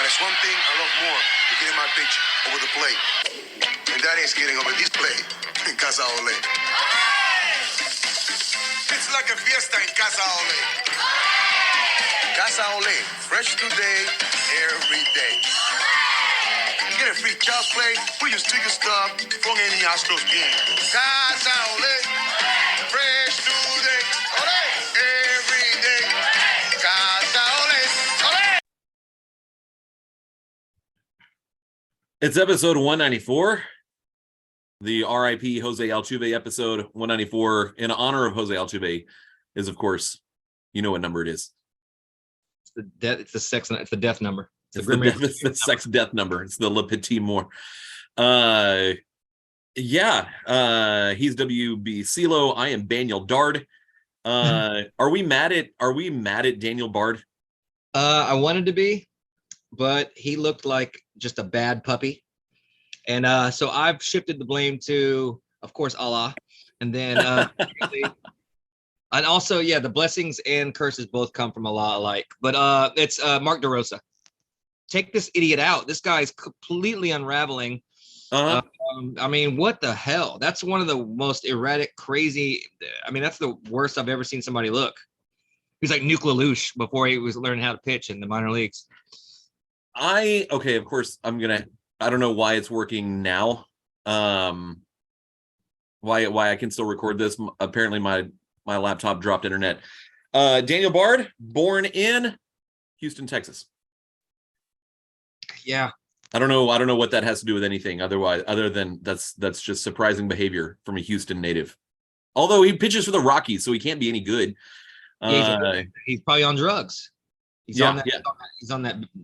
But there's one thing I love more than getting my pitch over the plate. And that is getting over this plate in Casa Ole. It's like a fiesta in Casa Ole. Casa Ole, fresh today, every day. You get a free child's play, put your sticker stuff from any Astros game. Casa Ole, fresh today, ole, every day. Casa Ole, ole. It's episode 194, the RIP Jose Altuve episode 194. In honor of Jose Altuve is, of course, you know what number it is. It's the death number. It's the sex death number. It's the Le Petit Mort. He's WB CeeLo. I am Daniel Dard. Are we mad at Daniel Bard? I wanted to be, but he looked like just a bad puppy. And so I've shifted the blame to, of course, Allah. And then and also, the blessings and curses both come from Allah alike. But it's Mark DeRosa. Take this idiot out. This guy's completely unraveling. Uh-huh. I mean, what the hell? That's one of the most erratic, crazy. I mean, that's the worst I've ever seen somebody look. He's like Nuke LaLoosh before he was learning how to pitch in the minor leagues. Of course, I don't know why it's working now. Why I can still record this. Apparently my laptop dropped internet. Daniel Bard, born in Houston, Texas. Yeah. I don't know what that has to do with anything other than that's just surprising behavior from a Houston native. Although he pitches for the Rockies, so he can't be any good. He's probably on drugs. He's on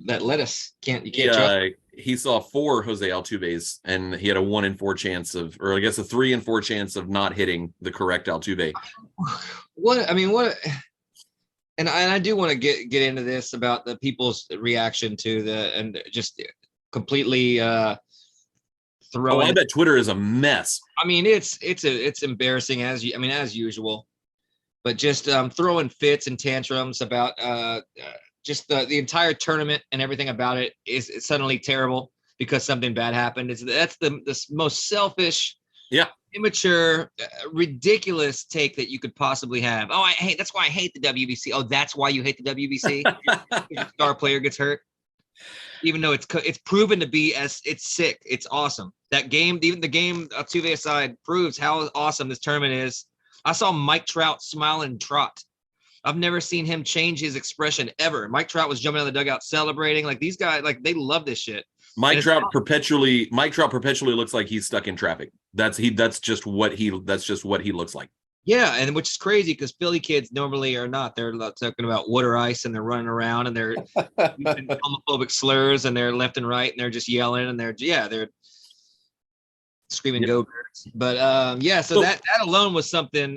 that lettuce. You can't trust. He saw 4 Jose Altuves, and he had a 1 in 4 chance a 3 in 4 chance of not hitting the correct Altuve. And I do want to get into this about the people's reaction to and just completely throwing. I bet Twitter is a mess. I mean, it's embarrassing as usual, but just throwing fits and tantrums about just the entire tournament and everything about it is suddenly terrible because something bad happened. That's the most selfish, immature, ridiculous take that you could possibly have. Oh, that's why I hate the WBC. Oh, that's why you hate the WBC? Your star player gets hurt, even though it's proven to be it's sick. It's awesome. That game, even the game Altuve aside, proves how awesome this tournament is. I saw Mike Trout smile and trot. I've never seen him change his expression ever. Mike Trout was jumping on the dugout celebrating. Like these guys, like they love this shit. Mike Trout perpetually looks like he's stuck in traffic. That's just what he looks like. Yeah, and which is crazy because Philly kids normally are not. They're talking about water ice and they're running around and they're using homophobic slurs and they're left and right and they're just yelling and they're screaming go birds. But so that alone was something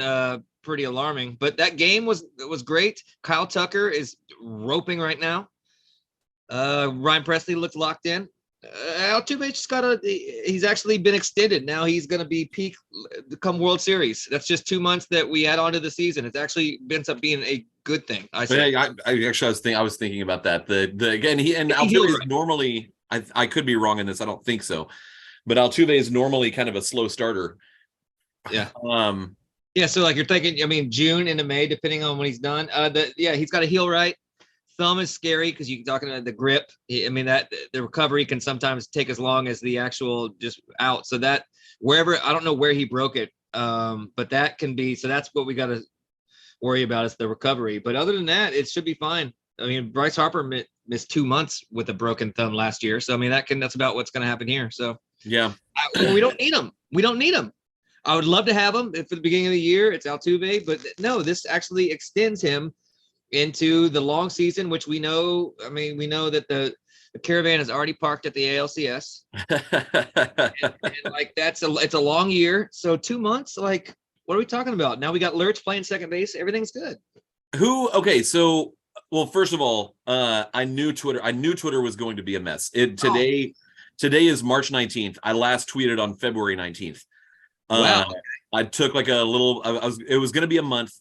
pretty alarming. But that game was great. Kyle Tucker is roping right now. Ryan Presley looked locked in. Altuve just he's actually been extended. Now he's going to be peak come World Series. That's just 2 months that we add on to the season. It's actually ends up being a good thing. I was thinking about that. Altuve is normally, I could be wrong in this. I don't think so, but Altuve is normally kind of a slow starter. Yeah. So like you're thinking, June into May, depending on when he's done. He's got a heel right. Thumb is scary because you're talking about the grip. That the recovery can sometimes take as long as the actual just out. So that wherever, I don't know where he broke it, but that can be. So that's what we got to worry about is the recovery. But other than that, it should be fine. Bryce Harper missed 2 months with a broken thumb last year. So that's about what's going to happen here. So yeah, we don't need him. We don't need him. I would love to have him for the beginning of the year. It's Altuve, but no, this actually extends him into the long season, which we know. We know that the caravan is already parked at the ALCS. and it's a long year. So 2 months, what are we talking about? Now we got Lurch playing second base. Everything's good. First of all, I knew Twitter was going to be a mess. Today is March 19th. I last tweeted on February 19th. Wow. I took it was going to be a month.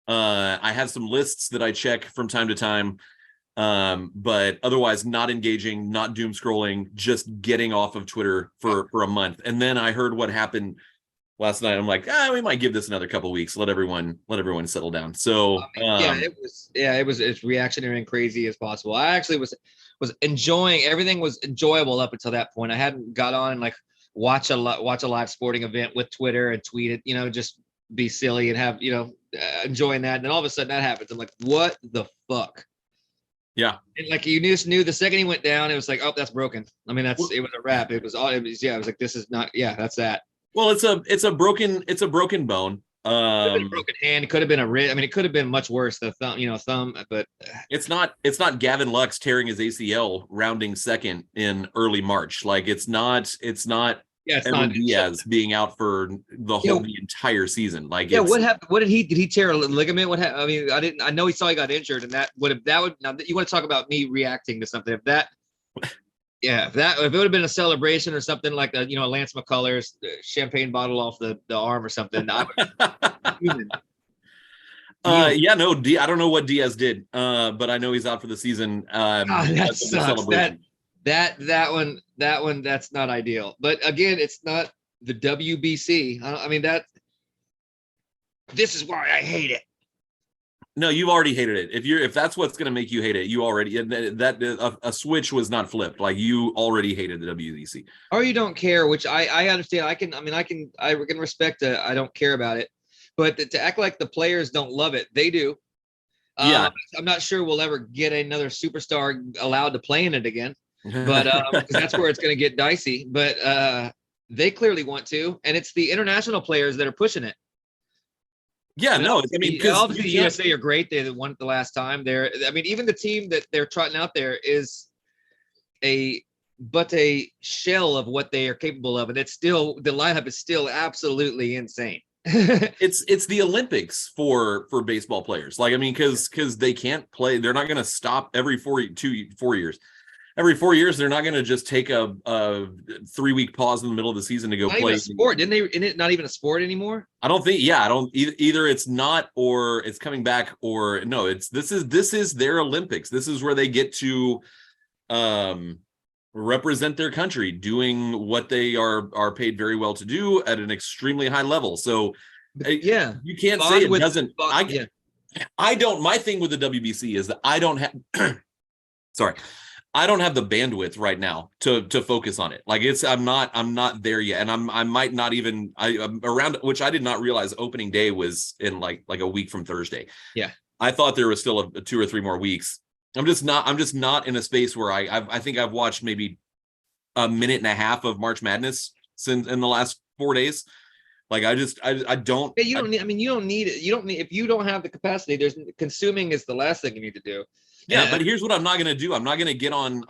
I have some lists that I check from time to time. But otherwise not engaging, not doom scrolling, just getting off of Twitter for a month. And then I heard what happened last night. I'm like, we might give this another couple of weeks. Let everyone settle down. So it was as reactionary and crazy as possible. I actually was enjoying, everything was enjoyable up until that point. I hadn't got on and like watch a live sporting event with Twitter and tweet it, just be silly and have, enjoying that. And then all of a sudden that happens. I'm like, what the fuck? Yeah. And like you just knew the second he went down, it was like, oh, that's broken. I mean, it was a wrap. It was like, this is not, that's that. Well, it's a broken bone. Could have been a broken hand. It could have been it could have been much worse. The thumb, but it's not Gavin Lux tearing his ACL rounding second in early March. Like it's not Edwin Diaz being out for the entire season. Like what happened? What did he tear a ligament? What happened? I mean, I know he he got injured, and that would now you want to talk about me reacting to something if it would have been a celebration or something like a Lance McCullers champagne bottle off the arm or something. I don't know what Diaz did, but I know he's out for the season. That sucks. That one, that's not ideal. But again, it's not the WBC. This is why I hate it. No, you've already hated it. If that's what's going to make you hate it, you already a switch was not flipped. Like you already hated the WBC, or you don't care, which I understand. I can respect. I don't care about it, but to act like the players don't love it, they do. I'm not sure we'll ever get another superstar allowed to play in it again, but because that's where it's going to get dicey. But they clearly want to, and it's the international players that are pushing it. Yeah, because obviously USA are great. They won it the last time. Even the team that they're trotting out there is a shell of what they are capable of, and it's still, the lineup is still absolutely insane. It's the Olympics for baseball players. Like because they can't play. They're not going to stop every 4 years. Every 4 years, they're not going to just take a 3-week pause in the middle of the season to go not play. Even a sport, didn't they? Isn't it not even a sport anymore? I don't think. Yeah, I don't either. It's not, or it's coming back, or no. This is their Olympics. This is where they get to represent their country, doing what they are paid very well to do at an extremely high level. So you can't say it doesn't. I don't. My thing with the WBC is that I don't have. Sorry. I don't have the bandwidth right now to focus on it. Like I'm not there yet. And I might not even, I'm around, which I did not realize opening day was in like a week from Thursday. Yeah. I thought there was still a 2 or 3 more weeks. I'm just not in a space where I think I've watched maybe a minute and a half of March Madness since in the last 4 days. Like I don't. You don't need it. You don't need, if you don't have the capacity, consuming is the last thing you need to do. Yeah, but here's what I'm not going to do. I'm not going to get on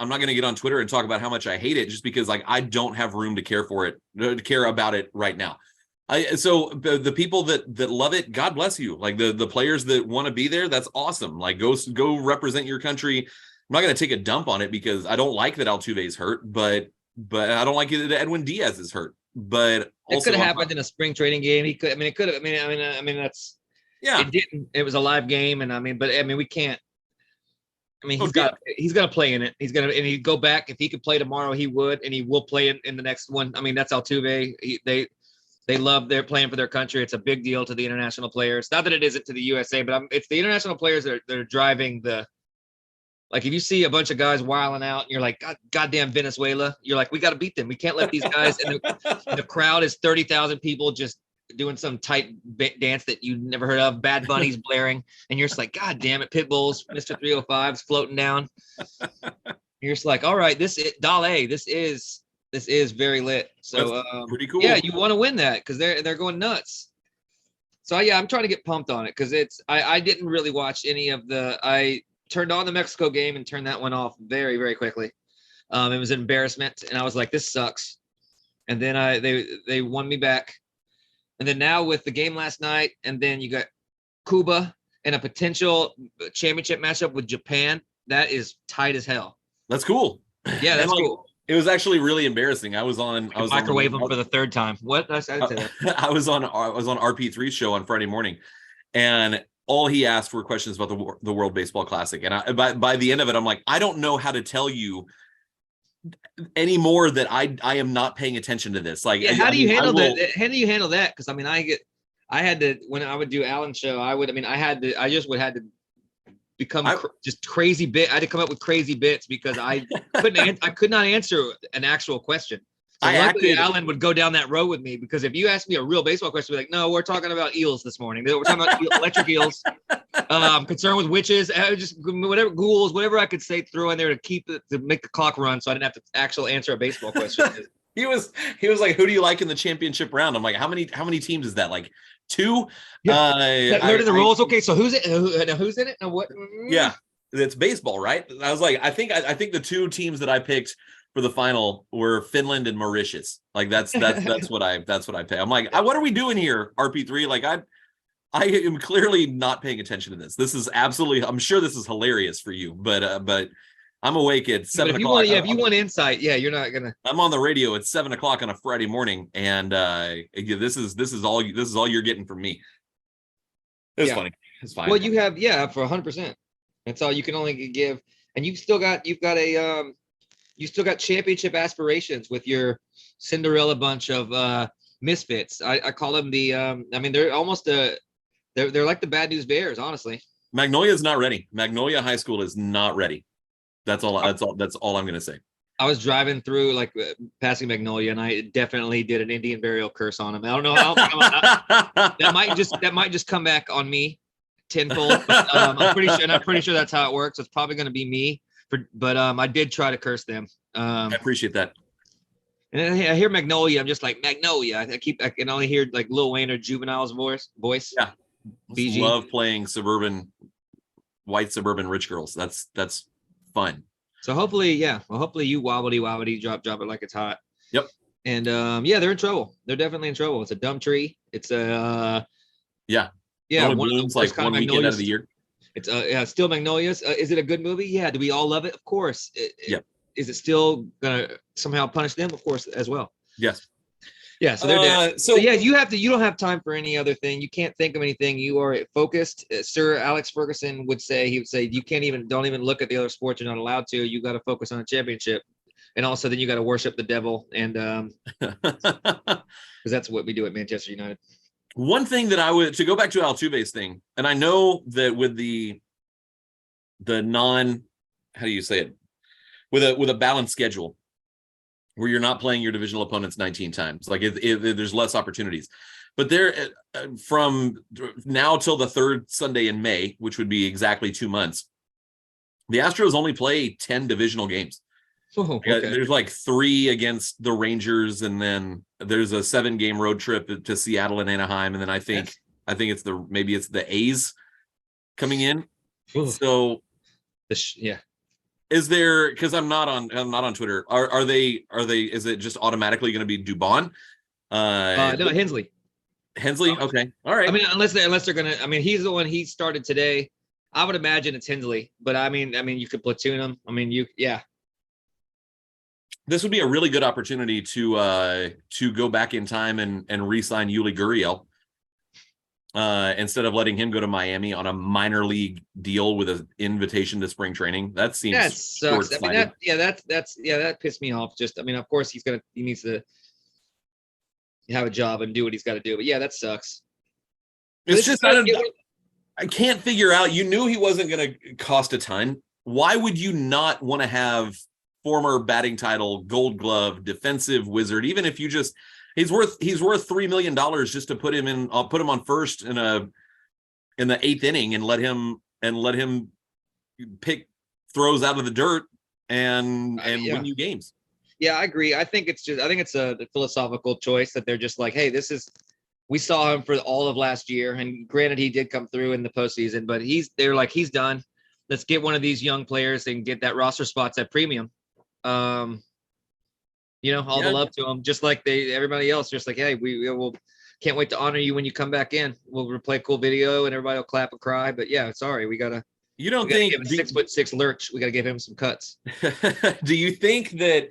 Twitter and talk about how much I hate it, just because like I don't have room to care about it right now. So the people that love it, God bless you. Like the players that want to be there, that's awesome. Like go represent your country. I'm not going to take a dump on it because I don't like that Altuve's hurt, but I don't like it that Edwin Diaz is hurt. But it could have happened in a spring training game. He could. I mean, it could have. I mean, that's. Yeah. It didn't. It was a live game, and we can't. I mean, he's got to play in it. And he'd go back. If he could play tomorrow, he would, and he will play in the next one. I mean, that's Altuve. They love their playing for their country. It's a big deal to the international players. Not that it isn't to the USA, but it's the international players that are driving the. Like if you see a bunch of guys wilding out, and you're like, goddamn Venezuela, you're like, we got to beat them. We can't let these guys. And the crowd is 30,000 people just doing some tight dance that you never heard of. Bad Bunny's blaring, and you're just like, God damn it, pit bulls, Mr. 305's floating down. You're just like, all right, this is very lit. So pretty cool. Yeah, you want to win that because they're going nuts. So yeah, I'm trying to get pumped on it because I didn't really watch any of I turned on the Mexico game and turned that one off very, very quickly. It was an embarrassment, and I was like, this sucks. And then they won me back. And then now with the game last night, and then you got Cuba and a potential championship matchup with Japan. That is tight as hell. That's cool. Yeah, that's cool. It was actually really embarrassing. I was microwave them for the third time. What? I was on RP3's show on Friday morning, and all he asked were questions about the World Baseball Classic. And by the end of it, I'm like, I don't know how to tell you anymore that I am not paying attention to this. Like, how do you handle that? How do you handle that? Because I mean, I had to, when I would do Alan's show, I just would had to become just crazy bit. I had to come up with crazy bits because I could not answer an actual question. So luckily, Alan would go down that road with me, because if you ask me a real baseball question, I'd be like, no, we're talking about eels this morning. We're talking about electric eels. I'm concerned with witches. Just whatever ghouls, whatever I could say, throw in there to make the clock run, so I didn't have to actually answer a baseball question. He was like, who do you like in the championship round? I'm like, how many teams is that? Like 2? Yeah. Learning the rules. Okay, so who's it? Who's in it? And what? Yeah, it's baseball, right? I was like, I think the 2 teams that I picked for the final were Finland and Mauritius. Like that's what I pay. I'm like, what are we doing here, RP3? Like I am clearly not paying attention to this. This is absolutely, I'm sure this is hilarious for you, but I'm awake at 7 o'clock. If you want insight, you're not gonna. I'm on the radio at 7 o'clock on a Friday morning, and this is all you're getting from me. It's funny. It's fine. Well, you have for 100%. That's all you can only give, and you've still got championship aspirations with your Cinderella bunch of misfits. I call them they're almost they're like the Bad News Bears, honestly. Magnolia is not ready. Magnolia High School is not ready. That's all I'm going to say. I was driving through, passing Magnolia, and I definitely did an Indian burial curse on him. I don't know how that might just come back on me tenfold. But, I'm pretty sure that's how it works. It's probably going to be me. But I did try to curse them. I appreciate that. And I hear Magnolia. I'm just like, Magnolia. I can only hear like Lil Wayne or Juvenile's voice. Yeah. BG. Love playing white suburban rich girls. That's fun. So hopefully you wobbly drop it like it's hot. Yep. And they're in trouble. They're definitely in trouble. It's a dumb tree. It's a yeah. One blooms like one weekend out of the year. It's still Magnolias. Is it a good movie? Yeah. Do we all love it? Of course. Is it still gonna somehow punish them? Of course, as well. Yes. Yeah. So they're dead. So you don't have time for any other thing. You can't think of anything. You are focused. Sir Alex Ferguson don't even look at the other sports. You're not allowed to. You got to focus on a championship, and also then you got to worship the devil, and because that's what we do at Manchester United. One thing that to go back to Altuve's thing, and I know that with the how do you say it, with a balanced schedule where you're not playing your divisional opponents 19 times, like there's less opportunities, but there from now till the 3rd Sunday in May, which would be exactly 2 months, the Astros only play 10 divisional games. Oh, okay. There's like 3 against the Rangers, and then there's a 7-game road trip to Seattle and Anaheim, and then I think it's the A's coming in. Ooh. So is there, because I'm not on Twitter, are they is it just automatically going to be Dubon? No, Hensley. Okay, all right. I mean, unless they're gonna, I mean, he's the one, he started today. I would imagine it's Hensley, but I mean you could platoon him. I mean this would be a really good opportunity to go back in time and re-sign Yuli Gurriel instead of letting him go to Miami on a minor league deal with an invitation to spring training. That seems short-sighted. I mean, that pissed me off. Just, I mean, of course he needs to have a job and do what he's got to do. But that sucks. It's just I can't figure out. You knew he wasn't going to cost a ton. Why would you not want to have former batting title, Gold Glove, defensive wizard? Even if you just, he's worth $3 million just to put him in. I'll put him on first in the 8th inning and let him pick throws out of the dirt and win you games. Yeah, I agree. I think it's a philosophical choice that they're just like, hey, we saw him for all of last year, and granted he did come through in the postseason, but they're like, he's done. Let's get one of these young players and get that roster spots at premium. All the love to them, just like everybody else, just like, hey, we will can't wait to honor you when you come back in. We'll play a cool video and everybody will clap and cry. But sorry, we gotta. You don't think give a 6'6" lurch? We gotta give him some cuts. Do you think that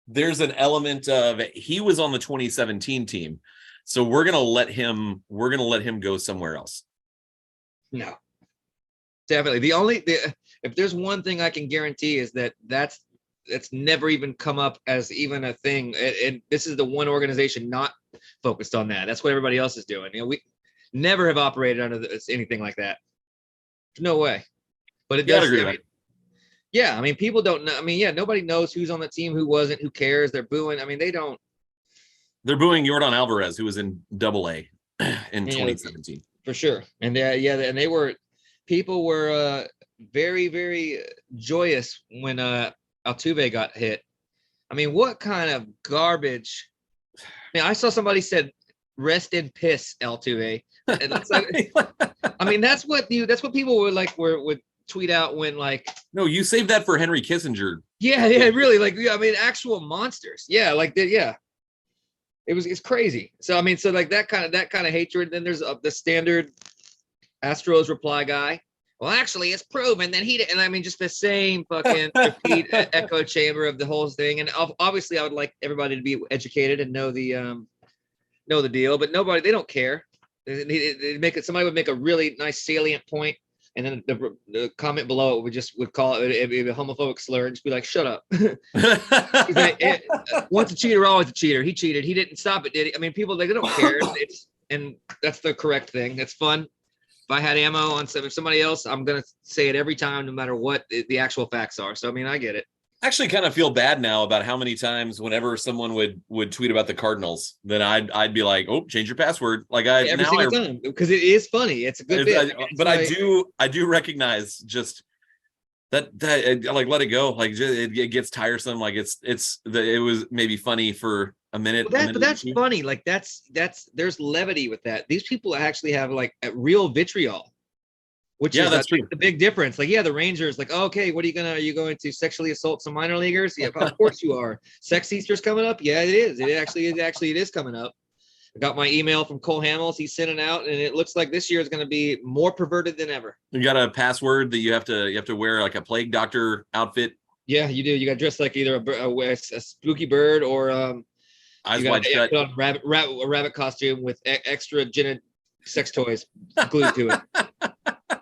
there's an element of he was on the 2017 team, so we're gonna let him go somewhere else? No, definitely. If there's one thing I can guarantee is that's never even come up as even a thing. And this is the one organization not focused on that. That's what everybody else is doing. We never have operated under anything like that. No way. But it does. I mean, people don't know. I mean, yeah, nobody knows who's on the team, who wasn't, who cares. They're booing. I mean, they don't. They're booing Yordan Alvarez, who was in AA in 2017. For sure. And people were very, very joyous when Altuve got hit. I mean, what kind of garbage? I mean, I saw somebody said, "Rest in piss, Altuve." And it's like, I mean, that's what people would tweet out when like. No, you saved that for Henry Kissinger. Yeah, really. Like, I mean, actual monsters. Yeah, it's crazy. So I mean, so like that kind of hatred. Then there's the standard Astros reply guy. Well, actually, it's proven that he did. And I mean, just the same fucking repeat echo chamber of the whole thing. And obviously, I would like everybody to be educated and know the deal. But they don't care. Somebody would make a really nice salient point, and then the comment below it would call it a homophobic slur and just be like, "Shut up." Once a cheater, always a cheater. He cheated. He didn't stop it, did he? I mean, people they don't care. And that's the correct thing. That's fun. If I had ammo on somebody else, I'm gonna say it every time, no matter what the actual facts are. So I mean, I get it. I actually kind of feel bad now about how many times whenever someone would tweet about the Cardinals, then I'd be like, "Oh, change your password." Like every single time, because it is funny. It's a good bit. But I do recognize just that like let it go. Like it gets tiresome. Like it was maybe funny for a minute. But that's funny. Like there's levity with that. These people actually have like a real vitriol, which is that's the big difference. Like, the Rangers, like, okay, are you going to sexually assault some minor leaguers? Yeah, of course you are. Sex Easter's coming up. Yeah, it is. It is coming up. I got my email from Cole Hamels. He sent it out, and it looks like this year is going to be more perverted than ever. You got a password that you have to wear like a plague doctor outfit. Yeah, you do. You got dressed like either a spooky bird or eyes wide shut. Put on a rabbit costume with extra sex toys glued to it.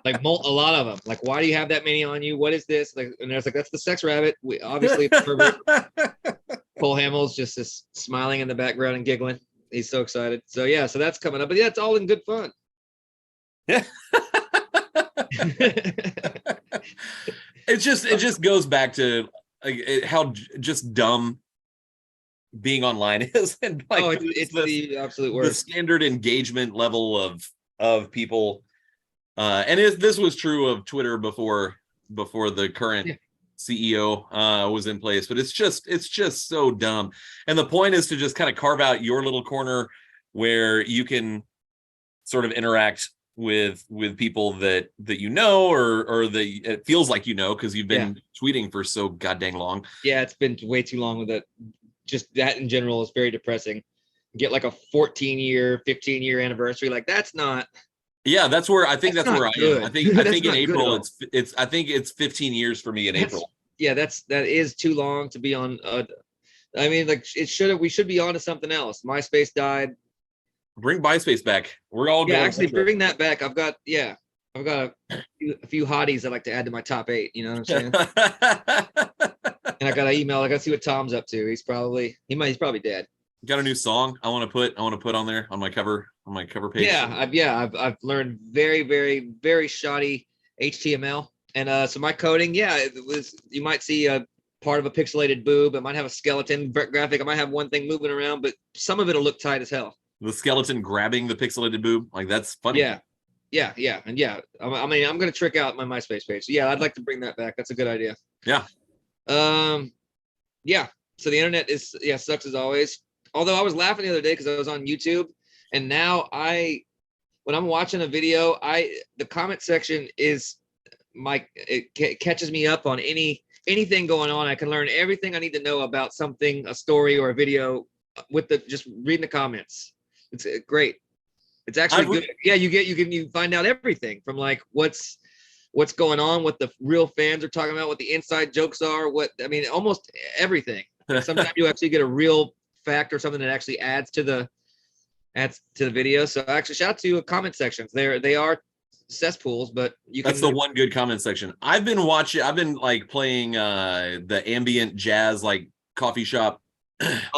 Like a lot of them. Like, why do you have that many on you? What is this? Like, and there's like, that's the sex rabbit. We obviously Cole Hamels just is smiling in the background and giggling. He's so excited. So so that's coming up. But it's all in good fun. Yeah. It just goes back to how just dumb being online is, and like it's the absolute worst. The standard engagement level of people. And this was true of Twitter before the current CEO was in place, but it's just so dumb. And the point is to just kind of carve out your little corner where you can sort of interact with people that you know or that it feels like because you've been tweeting for so goddamn long. Yeah, it's been way too long with it. Just that in general is very depressing. Get like a 14-year, 15-year anniversary, like that's not. Yeah, that's where I think that's where good. I am. I think in April it's 15 years for me in April. Yeah, that is too long to be on. I mean, like we should be on to something else. MySpace died. Bring MySpace back. We're all going. Actually bring that back. I've got a few hotties I'd like to add to my top 8. You know what I'm saying? And I got an email. I got to see what Tom's up to. He's probably dead. Got a new song I want to put on there on my cover page. I've learned very, very, very shoddy HTML, and so my coding, it was. You might see a part of a pixelated boob. It might have a skeleton graphic. I might have one thing moving around, but some of it'll look tight as hell. The skeleton grabbing the pixelated boob, like that's funny. Yeah. I mean, I'm gonna trick out my MySpace page. So, I'd like to bring that back. That's a good idea. Yeah. So the internet is sucks as always. Although I was laughing the other day because I was on YouTube, and now when I'm watching a video, the comment section is it catches me up on anything going on. I can learn everything I need to know about something, a story or a video with just reading the comments. It's great. It's actually good. Yeah, you find out everything from like what's going on, what the real fans are talking about, what the inside jokes are, almost everything. Sometimes you actually get a real fact or something that actually adds to the video. So actually shout out to comment sections. They are cesspools, but That's the one good comment section. I've been like playing the ambient jazz like coffee shop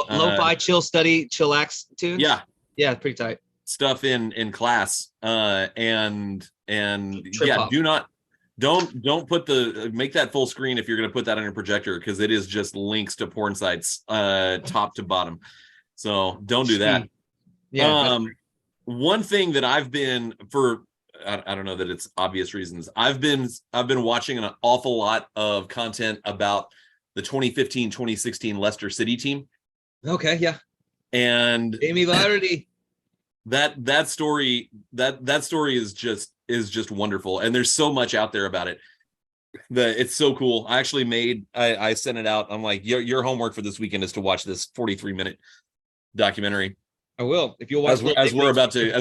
lo-fi chill study chillax tunes. Yeah, pretty tight stuff in class. And Trip yeah, hop. don't put make that full screen if you're going to put that on your projector, because it is just links to porn sites top to bottom. So don't do that. Yeah. One thing that I've been I don't know that it's obvious reasons. I've been watching an awful lot of content about the 2015-2016 Leicester City team. Okay, yeah. And Amy Vardy. that story is just wonderful, and there's so much out there about it. It's so cool. I actually I sent it out. I'm like, your homework for this weekend is to watch this 43-minute documentary. I will. If you'll watch as we're about to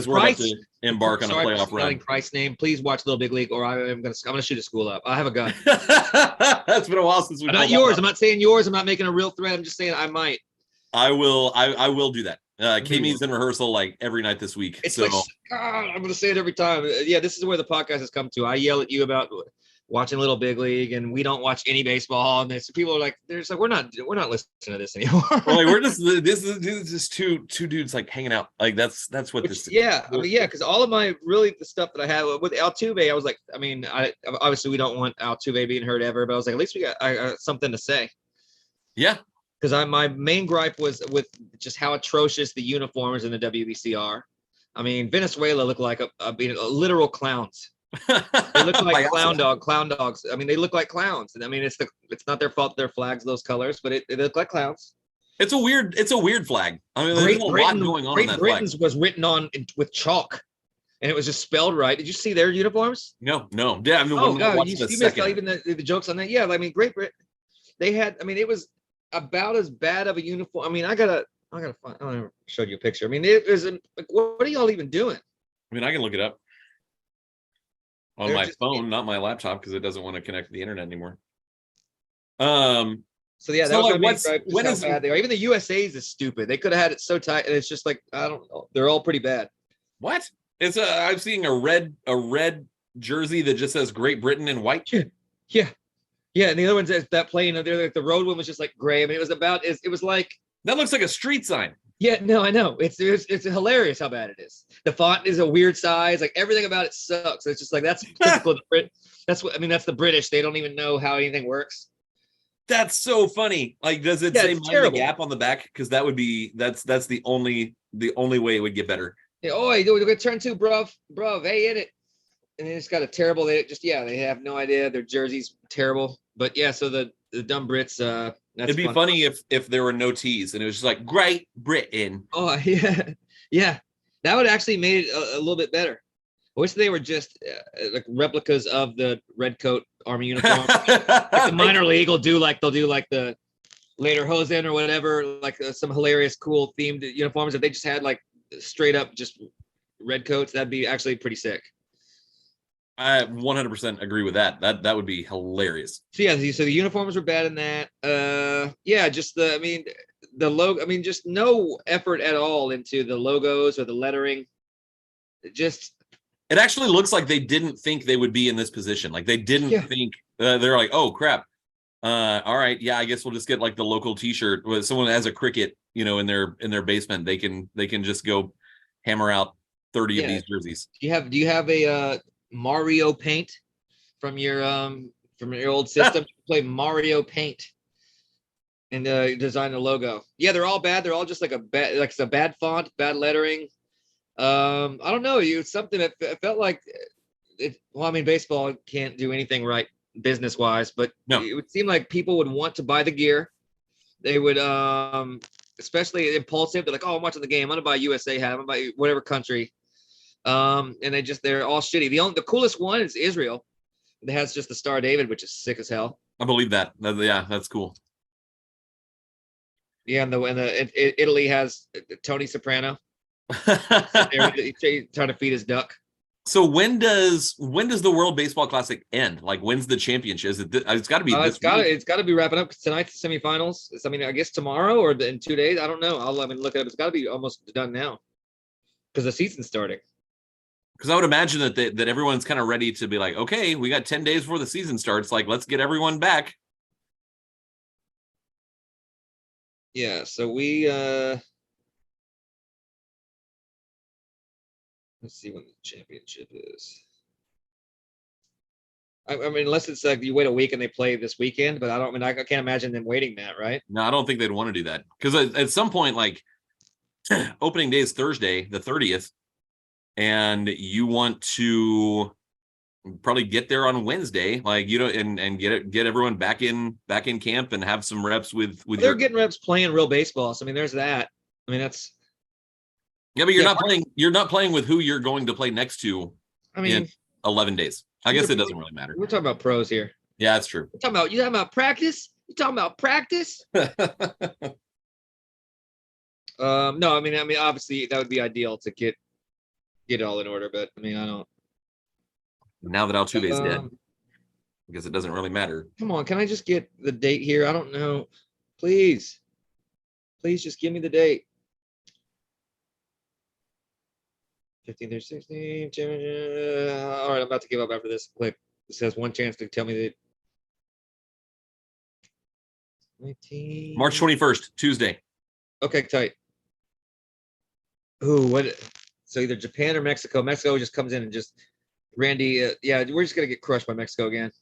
embark on a playoff run. In Christ's name, please watch Little Big League, or I'm gonna shoot a school up. I have a gun. That's been a while since we. Not yours. I'm not saying yours. I'm not making a real threat. I'm just saying I might. I will do that. Kami's in rehearsal like every night this week. It's so I'm gonna say it every time. Yeah, this is where the podcast has come to. I yell at you about watching Little Big League, and we don't watch any baseball. And people are like, we're not listening to this anymore. Well, like, we're just this is just two dudes like hanging out. Like that's what this is. Yeah, I mean, yeah, because all of my the stuff that I had with Altuve, I was like, I mean, obviously we don't want Altuve being hurt ever, but I was like, at least I got something to say. Yeah. Because my main gripe was with just how atrocious the uniforms in the WBC are. I mean, Venezuela looked like a literal clowns. They look like clown dogs. I mean, they look like clowns. And I mean, it's not their fault their flags those colors, but they look like clowns. It's a weird flag. I mean, there's a lot going on in that flag. Was written on with chalk, and it was just spelled right. Did you see their uniforms? No. Yeah, I mean, oh god, you missed out even the jokes on that. Yeah, I mean, Great Britain. They had. I mean, it was about as bad of a uniform. I mean, I gotta find. I want to show you a picture. I mean, it was like, what are y'all even doing? I mean, I can look it up on my phone, not my laptop, because it doesn't want to connect to the internet anymore. So yeah, that was when is bad they are. Even the USA's is stupid. They could have had it so tight, and it's just like I don't know. They're all pretty bad. What? I'm seeing a red jersey that just says Great Britain in white. Yeah, and the other ones that plane, the road one was just like gray. I mean, it was like that looks like a street sign. Yeah, no, I know. It's hilarious how bad it is. The font is a weird size. Like everything about it sucks. It's just like that's typical of the Brit. That's the British. They don't even know how anything works. That's so funny. Like, does it say Mind the Gap on the back? Because that would be that's the only way it would get better. Yeah, we're gonna turn two, bruv. Hey, hit it. And it's got a terrible. They have no idea. Their jersey's terrible. But yeah, so the dumb Brits. It'd be funny if there were no T's and it was just like Great Britain. Oh yeah. That would actually made it a little bit better. I wish they were just like replicas of the red coat army uniform. Like the minor league they'll do like the later Hosen or whatever, like some hilarious, cool themed uniforms. If they just had like straight up just red coats, that'd be actually pretty sick. I 100% agree with that. That would be hilarious. So yeah, so the uniforms were bad in that. Just the logo. I mean, just no effort at all into the logos or the lettering. It actually looks like they didn't think they would be in this position. Like they didn't think they're like, oh crap. All right, yeah, I guess we'll just get like the local T-shirt. With someone that has a cricket, in their basement, they can just go hammer out 30 of these jerseys. Do you have a Mario Paint from your old system? Play Mario Paint and design the logo. Yeah, they're all bad. They're all just like it's a bad font, bad lettering. I don't know. It's something that felt like it. Well, I mean, baseball can't do anything right business wise, but it would seem like people would want to buy the gear. They would, especially impulsive. They're like, oh, I'm watching the game. I'm gonna buy a USA hat. I'm gonna buy whatever country. And they're all shitty. The coolest one is Israel. It has just the Star David, which is sick as hell. I believe that. Yeah, that's cool. Yeah, and Italy has Tony Soprano. Trying to feed his duck. So when does the World Baseball Classic end? Like when's the championship? It's got to be this week. It's got to be wrapping up tonight's the semifinals. I mean, I guess tomorrow or in 2 days. I don't know. I'll look it up. It's got to be almost done now because the season's starting. Because I would imagine that everyone's kind of ready to be like, okay, we got 10 days before the season starts. Like, let's get everyone back. Yeah, so we let's see when the championship is. I mean, unless it's like you wait a week and they play this weekend, but I can't imagine them waiting that, right? No, I don't think they'd want to do that. Because at some point, like opening day is Thursday, the 30th, and you want to probably get there on Wednesday, like and get everyone back in camp and have some reps with They're getting reps playing real baseball. So I mean, there's that. I mean, that's yeah, but you're not playing with who you're going to play next to. I mean, in 11 days. I guess it doesn't really matter. We're talking about pros here. Yeah, that's true. You talking about practice? You talking about practice? No, I mean, obviously that would be ideal to get it all in order, but I mean, I don't. Now that Altuve's dead, I guess it doesn't really matter. Come on, can I just get the date here? I don't know. Please just give me the date. 15 through 16. All right, I'm about to give up after this. Click. This has one chance to tell me that. 19. March 21st, Tuesday. Okay, tight. Ooh, what? So either Japan or Mexico. Mexico just comes in and just Randy. Yeah, we're just gonna get crushed by Mexico again.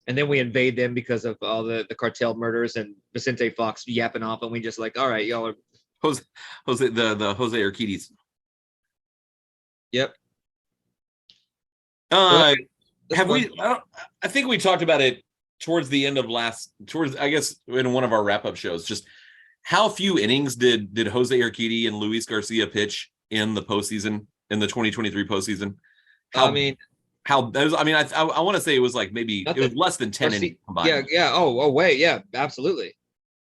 And then we invade them because of all the cartel murders and Vicente Fox yapping off, and we just like, all right, y'all are Jose Urquidy's. Yep. Have we? I think we talked about it towards the end of I guess in one of our wrap-up shows. Just how few innings did Jose Urquidy and Luis Garcia pitch in the postseason, in the 2023 postseason? I want to say it was like maybe it was less than 10 innings combined. Yeah. Oh, wait, yeah, absolutely.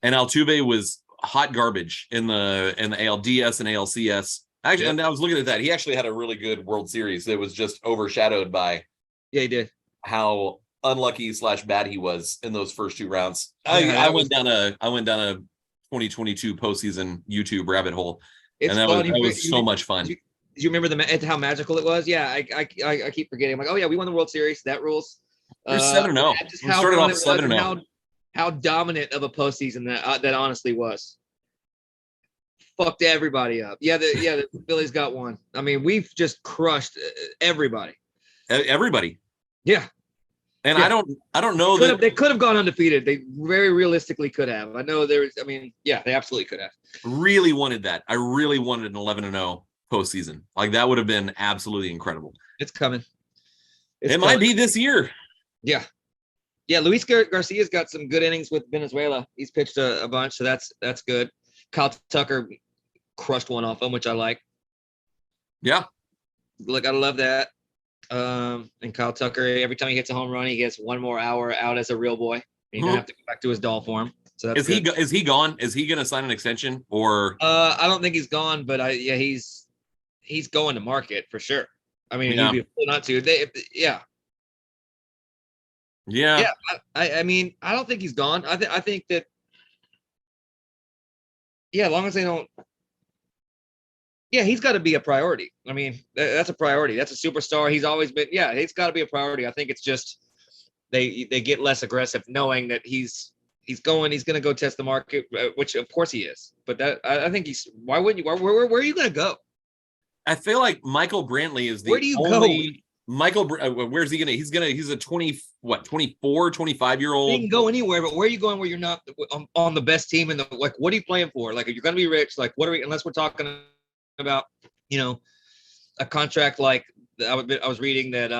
And Altuve was hot garbage in the ALDS and ALCS. Actually, and I was looking at that. He actually had a really good World Series. It was just overshadowed by he did how unlucky / bad he was in those first two rounds. Yeah, I went down a 2022 postseason YouTube rabbit hole, and that was so much fun. Do you remember how magical it was? Yeah, I keep forgetting. I'm like, oh yeah, we won the World Series. That rules. We're 7-0. We started off 7-0. How dominant of a postseason that honestly was. Fucked everybody up. Yeah, the Phillies got one. I mean, we've just crushed everybody. Everybody. Yeah. And yeah. I don't know they could have gone undefeated. They very realistically could have. I know they absolutely could have. Really wanted that. I really wanted an 11-0 postseason. Like that would have been absolutely incredible. It's coming. It might be this year. Yeah. Yeah, Luis Garcia's got some good innings with Venezuela. He's pitched a bunch, so that's good. Kyle Tucker crushed one off him, which I like. Yeah. Look, I love that. And Kyle Tucker, every time he hits a home run, he gets one more hour out as a real boy. He doesn't have to go back to his doll form. So that's is he gone? Is he going to sign an extension or? I don't think he's gone, but he's going to market for sure. I mean, he'd be a fool not to. Yeah. I mean, I don't think he's gone. I think that. Yeah, as long as they don't. Yeah, he's got to be a priority. I mean, that's a priority. That's a superstar. He's always been. Yeah, he's got to be a priority. I think it's just they get less aggressive, knowing that he's going to go test the market, which of course he is. But that I think he's. Why wouldn't you? Where are you going to go? I feel like Michael Brantley is the Where do you only. go? Michael, where's he gonna? He's a 24, 25-year-old. He can go anywhere, but where are you going? Where you're not on the best team in the like? What are you playing for? Like, if you're gonna be rich, like, what are we? Unless we're talking about, a contract like I was reading that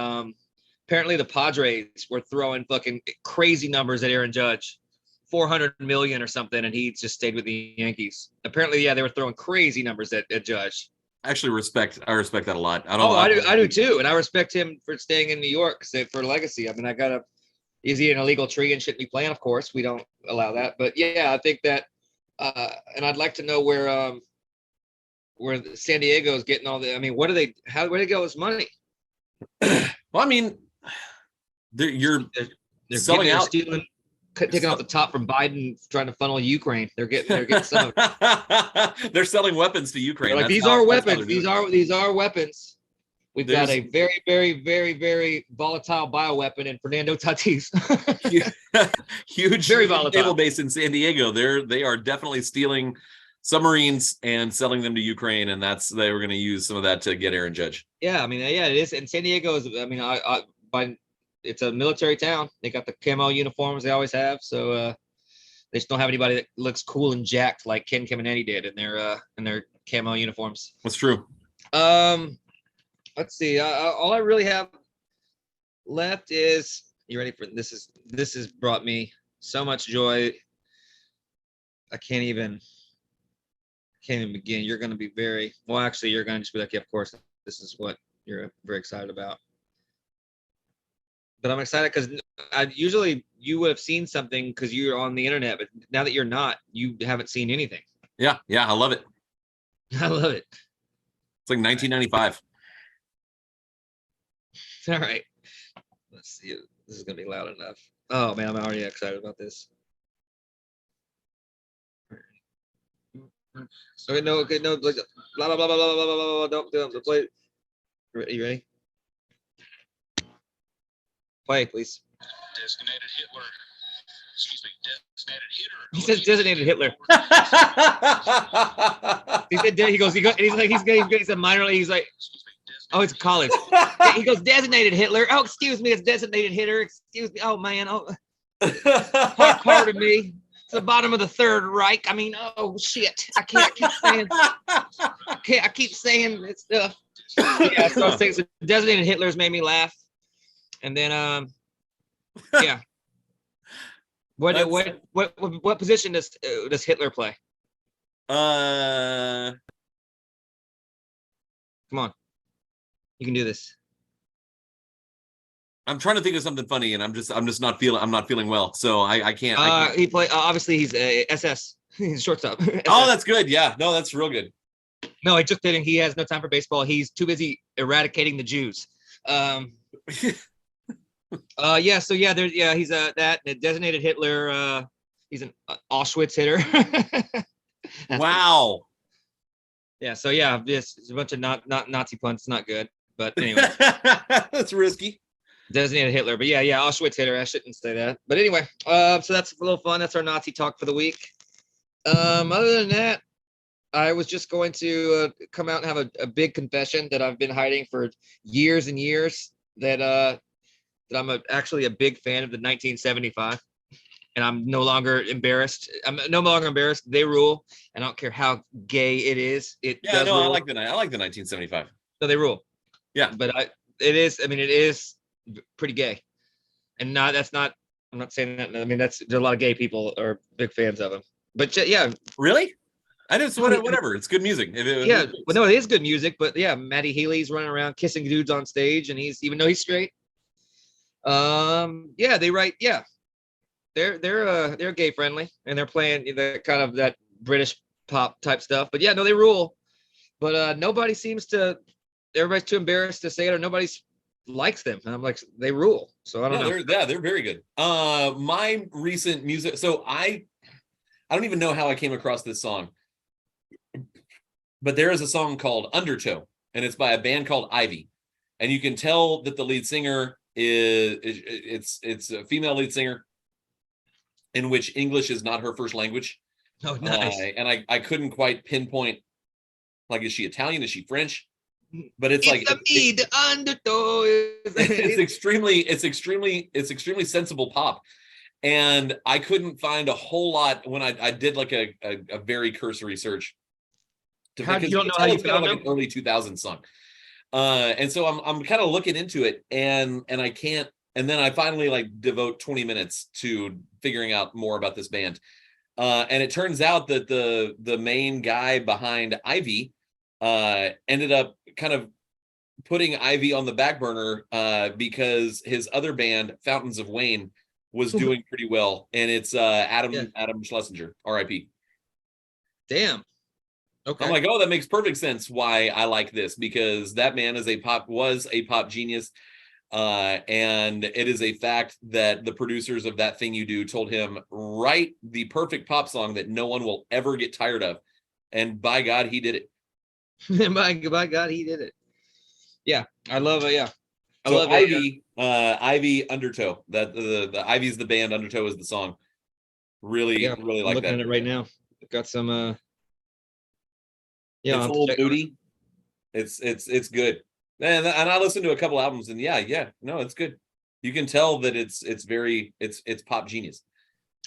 apparently the Padres were throwing fucking crazy numbers at Aaron Judge, $400 million or something, and he just stayed with the Yankees. Apparently, yeah, they were throwing crazy numbers at Judge. Actually, I respect that a lot. I do too, and I respect him for staying in New York for legacy. I mean, is he an illegal tree and shouldn't be playing? Of course, we don't allow that. But yeah, I think that, and I'd like to know where San Diego is getting all the. I mean, where do they go with money? Well, I mean, they're selling out. Taking off the top from Biden, trying to funnel Ukraine. They're getting some of it. They're selling weapons to Ukraine. These are weapons. These are weapons. We've got a very, very, very, very volatile bioweapon in Fernando Tatis. Huge Very volatile. naval base in San Diego. They are definitely stealing submarines and selling them to Ukraine, and they were going to use some of that to get Aaron Judge. Yeah, I mean, yeah, it is. And San Diego is, I mean, it's a military town. They got the camo uniforms they always have. So they just don't have anybody that looks cool and jacked like Ken Caminiti did in their camo uniforms. That's true. Let's see. All I really have left is, you ready for this? This has brought me so much joy. I can't even begin. You're going to be very well. Actually, you're going to just be like, yeah, of course, this is what you're very excited about. But I'm excited because usually you would have seen something because you're on the internet, but now that you're not, you haven't seen anything. Yeah, I love it. I love it. It's like 1995. All right. Let's see. This is going to be loud enough. Oh, man, I'm already excited about this. Okay, no, blah, blah, blah, blah, blah, blah, blah, blah, don't play. You ready? Play, please. Designated Hitler. Excuse me, designated hitter. He says designated Hitler. He's a minor league. He's like, oh, it's college. He goes, designated Hitler. Oh, excuse me, it's designated hitter. Excuse me. Oh, man. Oh, pardon me. It's the bottom of the Third Reich. I mean, oh, shit. I keep saying this stuff. Yeah, so I was saying, so designated Hitler's made me laugh. And then, yeah. What position does Hitler play? Come on, you can do this. I'm trying to think of something funny, and I'm not feeling well, so I can't. He play. Obviously, he's SS. He's shortstop. Oh, that's good. Yeah, no, that's real good. No, I just kidding. He has no time for baseball. He's too busy eradicating the Jews. Yeah. So yeah, he's that designated Hitler. He's an Auschwitz hitter. Wow. Yeah. So yeah, it's a bunch of not Nazi punts. Not good. But anyway, that's risky. Designated Hitler. But yeah, Auschwitz hitter. I shouldn't say that. But anyway, so that's a little fun. That's our Nazi talk for the week. Other than that, I was just going to come out and have a big confession that I've been hiding for years and years. That I'm actually a big fan of the 1975, and I'm no longer embarrassed. I'm no longer embarrassed. They rule, and I don't care how gay it is. I like the 1975. No, they rule. Yeah, but it is pretty gay, and that's not. I'm not saying that. I mean, there's a lot of gay people are big fans of them. But yeah, really. I just whatever. It's good music. It is good music. But yeah, Matty Healy's running around kissing dudes on stage, and even though he's straight. Yeah, they write. Yeah, they're gay friendly, and they're playing the kind of that British pop type stuff. But yeah, no, they rule. But nobody seems to. Everybody's too embarrassed to say it, or nobody likes them. And I'm like, they rule. So I don't know. They're very good. My recent music. So I don't even know how I came across this song. But there is a song called Undertow, and it's by a band called Ivy. And you can tell that the lead singer it's a female lead singer in which English is not her first language. Oh, nice. And I couldn't quite pinpoint, like, is she Italian? Is she French? But it's Undertow. It's extremely sensible pop. And I couldn't find a whole lot when I did like a very cursory search. How do you don't know how you found like an early 2000s song. And so I'm kind of looking into it, and I can't. And then I finally devote 20 minutes to figuring out more about this band. And it turns out that the main guy behind Ivy ended up kind of putting Ivy on the back burner because his other band, Fountains of Wayne, was doing pretty well. And it's Adam Schlesinger, R.I.P. Damn. Okay. I'm like, oh, that makes perfect sense why I like this, because that man was a pop genius. And it is a fact that the producers of That Thing You Do told him, write the perfect pop song that no one will ever get tired of. And by God, he did it. by God, he did it. Yeah, I love it. Yeah, I So love it. Ivy Undertow. That the Ivy's the band, Undertow is the song. Really, Yeah, really I'm like looking that. at it right now. I've got some. Yeah, It's I'll a have to little check. moody. It's good. And I listened to a couple albums, and yeah, no, it's good. You can tell that it's very it's pop genius.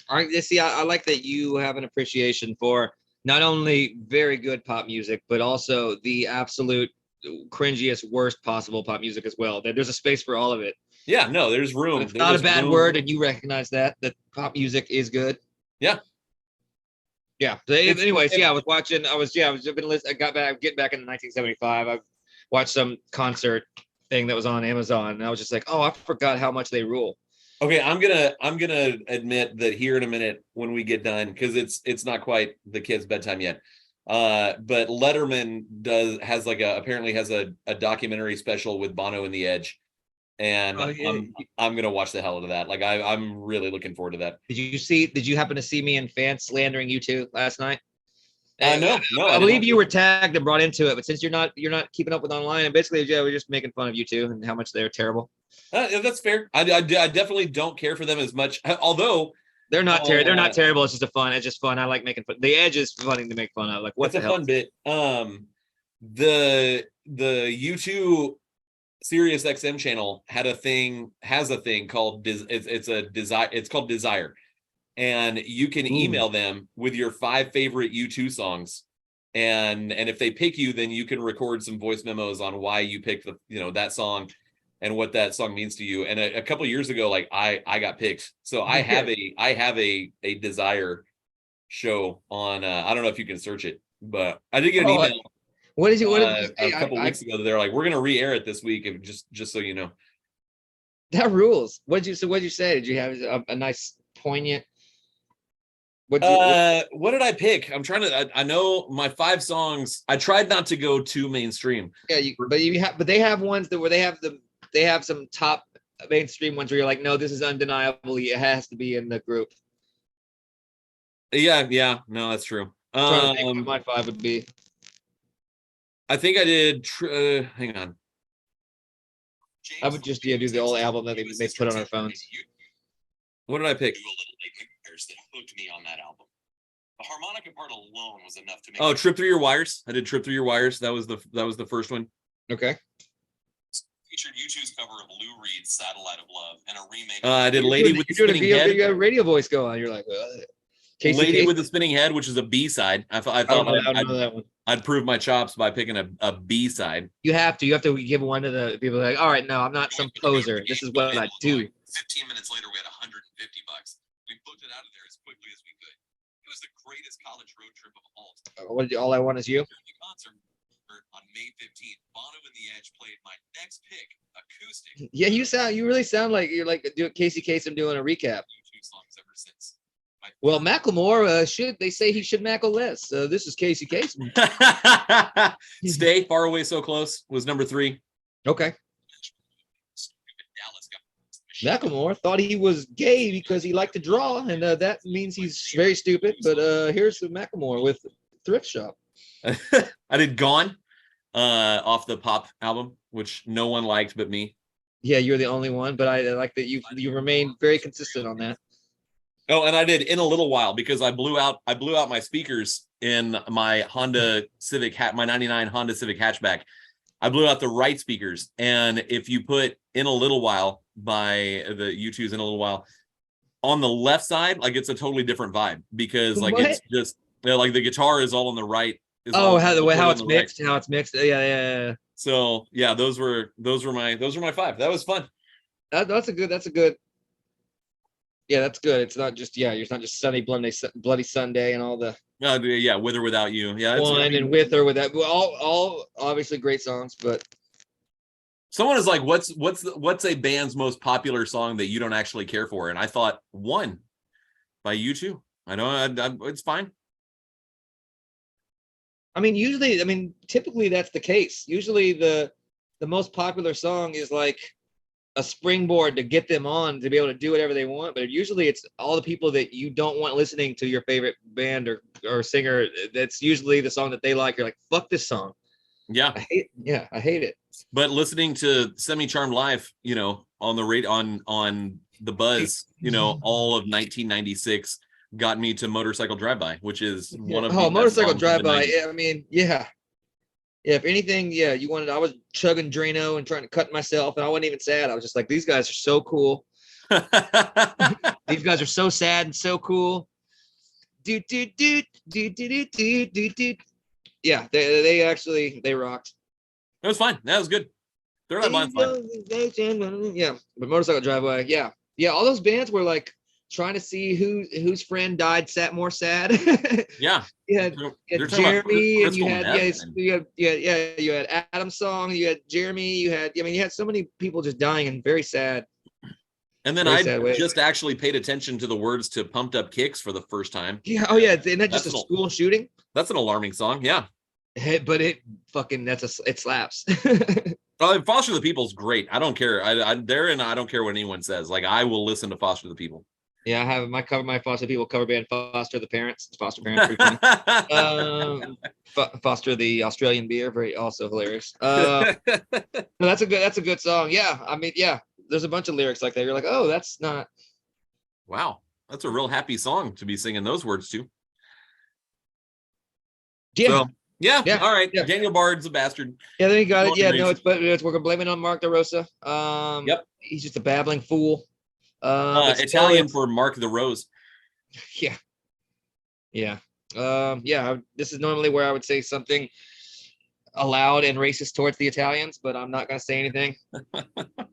I like that you have an appreciation for not only very good pop music, but also the absolute cringiest, worst possible pop music as well. There's a space for all of it. Yeah, no, there's room. It's not a There's bad room. word, and you recognize that pop music is good. Yeah. Yeah. So anyways, yeah, I was watching. I was been listening. I got back, getting back into 1975. I watched some concert thing that was on Amazon, and I was just like, oh, I forgot how much they rule. Okay, I'm gonna admit that here in a minute when we get done, because it's not quite the kids' bedtime yet. But Letterman apparently has a documentary special with Bono and the Edge, and Oh, yeah. I'm gonna watch the hell out of that. Like I'm really looking forward to that. Did you happen to see me and Fan slandering U2 last night? No, I I believe didn't. you were tagged and brought into it, but since you're not keeping up with online, and basically, yeah, we're just making fun of U2 and how much they're terrible. That's fair. I definitely don't care for them as much. Although They're not terrible. It's just It's just fun. I like making fun. The Edge is funny to make fun of. Like, what it's the a hell? fun bit. The U2 Sirius XM channel has a thing called it's called Desire, and you can email them with your 5 favorite U2 songs, and if they pick you, then you can record some voice memos on why you picked that song and what that song means to you. And a couple years ago, like I got picked, so I have a Desire show on. I don't know if you can search it, but I did get an email. What did you A say? couple weeks ago, they're like, we're gonna re-air it this week, and just so you know. That rules. What'd you say? Did you have a nice poignant? What did I pick? I'm trying to. I know my 5 songs. I tried not to go too mainstream. Yeah, but they have ones where they have some top mainstream ones where you're like, no, this is undeniably, it has to be in the group. Yeah, no, that's true. I'm trying to think what my 5 would be. I think I did. Hang on. I would just do the old album that they put on our phones. What did I pick? Do a little like compares that hooked me on that album. The harmonica part alone was enough to make. Oh, Trip Through Your Wires. I did Trip Through Your Wires. That was the first one. Okay. Featured U2's cover of Lou Reed's "Satellite of Love" and a remake. I did Lady with the Spinning Head. You got a radio voice go on. You're like, Lady with the Spinning Head, which is a B-side. I thought I don't know that one. I'd prove my chops by picking a B-side. You have to give one to the people like, all right, no, I'm not some poser. This is what I do. 15 minutes later, we had $150. We booked it out of there as quickly as we could. It was the greatest college road trip of all time. All I want is you. During the concert on May 15th, Bono and the Edge played my next pick, acoustic. Yeah, you really sound like you're like Casey Kasem doing a recap. U2 songs ever since. Well, Macklemore they say he should mackle less. This is Casey Kasem. Stay Far Away So Close was number 3. Okay. Macklemore thought he was gay because he liked to draw, and that means he's very stupid. But here's the Macklemore with Thrift Shop. I did Gone off the Pop album, which no one liked but me. Yeah, you're the only one, but I like that you remain very consistent on that. Oh, and I did In a Little While because I blew out my speakers in my Honda Civic my 99 Honda Civic hatchback. I blew out the right speakers, and if you put In a Little While by the U2's In a Little While on the left side, like it's a totally different vibe because like it's just like the guitar is all on the right. Oh, how it's mixed, how it's mixed. Yeah. So yeah, those were my 5. That was fun. That's a good. Yeah, that's good. It's not just it's not just Sunny Bloody Sunday and all the With or Without You. Yeah, one and With or Without. All obviously great songs, but someone is like, what's a band's most popular song that you don't actually care for? And I thought One by U2. I know it's fine. Typically that's the case. Usually the most popular song is like a springboard to get them on to be able to do whatever they want. But usually it's all the people that you don't want listening to your favorite band or singer. That's usually the song that they like. You're like, fuck this song. Yeah. I hate it. But listening to Semi Charmed Life, on the radio on the Buzz, all of 1996 got me to Motorcycle Drive-By, which is one of the best Motorcycle songs of the Drive-By. 90s. I mean, yeah. Yeah, if anything, you wanted. I was chugging Drano and trying to cut myself, and I wasn't even sad. I was just like, these guys are so cool. These guys are so sad and so cool. Do do do do do do do do. Yeah, they rocked. It was fine. That was good. Third Eye Blind's fine. Yeah, but Motorcycle Drive-By, yeah. All those bands were like trying to see whose friend died more sad. Yeah. You had Jeremy, and you had Adam's Song, you had Jeremy, you had so many people just dying and very sad. And then I just actually paid attention to the words to Pumped Up Kicks for the first time. Yeah. Oh yeah. Isn't that just a school shooting? That's an alarming song. Yeah. But it slaps. Foster the People's great. I don't care. I don't care what anyone says. Like, I will listen to Foster the People. Yeah, I have my Foster the People cover band, Foster the Parents. It's Foster Parents. Pretty funny. Foster the Australian beer, very also hilarious. No, that's a good song. Yeah, I mean, yeah. There's a bunch of lyrics like that. You're like, oh, that's not. Wow, that's a real happy song to be singing those words to. Yeah. So, yeah. All right. Yeah. Daniel Bard's a bastard. Yeah, then you got it. Yeah, no, we're gonna blame it on Mark DeRosa. Yep. He's just a babbling fool. Italian for Mark the Rose. Yeah. Yeah. This is normally where I would say something loud and racist towards the Italians, but I'm not gonna say anything. I'm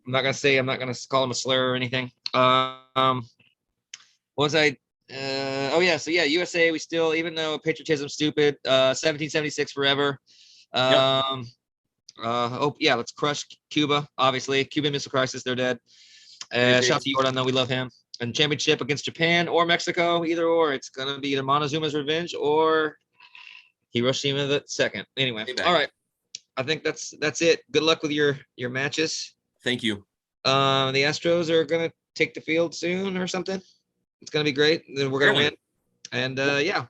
not gonna call him a slur or anything. What was I? USA. We still, even though patriotism's stupid, 1776 forever. Let's crush Cuba. Obviously, Cuban Missile Crisis. They're dead. Shout out to Jordan, though, we love him. And championship against Japan or Mexico, either or. It's gonna be either Montezuma's revenge or Hiroshima the second. Anyway, all right. I think that's it. Good luck with your matches. Thank you. The Astros are gonna take the field soon or something. It's gonna be great. Then we're gonna win. And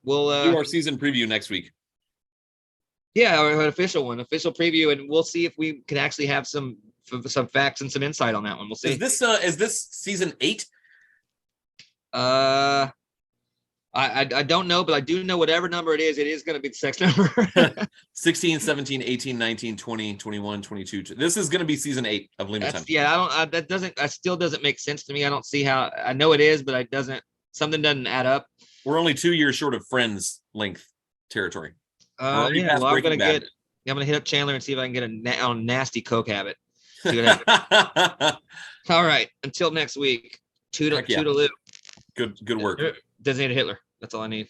we'll do our season preview next week. Yeah, an official preview, and we'll see if we can actually have some facts and some insight on that one. We'll see. Is this season 8? I don't know, but I do know whatever number it is going to be the sex number. 16, 17, 18, 19, 20, 21, 22. This is going to be season 8 of Lima Time. Yeah, that still doesn't make sense to me. I don't see how. I know it is, but something doesn't add up. We're only 2 years short of Friends length territory. I'm gonna hit up Chandler and see if I can get a nasty coke habit. All right, until next week. Toodaloo. Good work. Designated Hitler. That's all I need.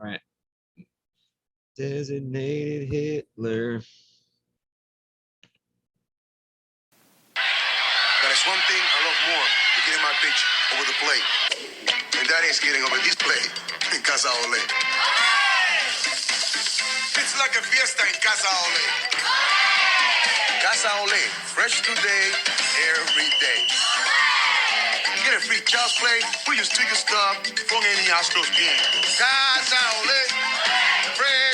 All right. Designated Hitler. There's one thing I love more than getting my pitch over the plate, and that is getting over this plate in Casa Ole. It's like a fiesta in Casa Ole. Casa Ole, fresh today, every day. Get a free child's play. We use ticket stub from any Astros game. Casa Ole, fresh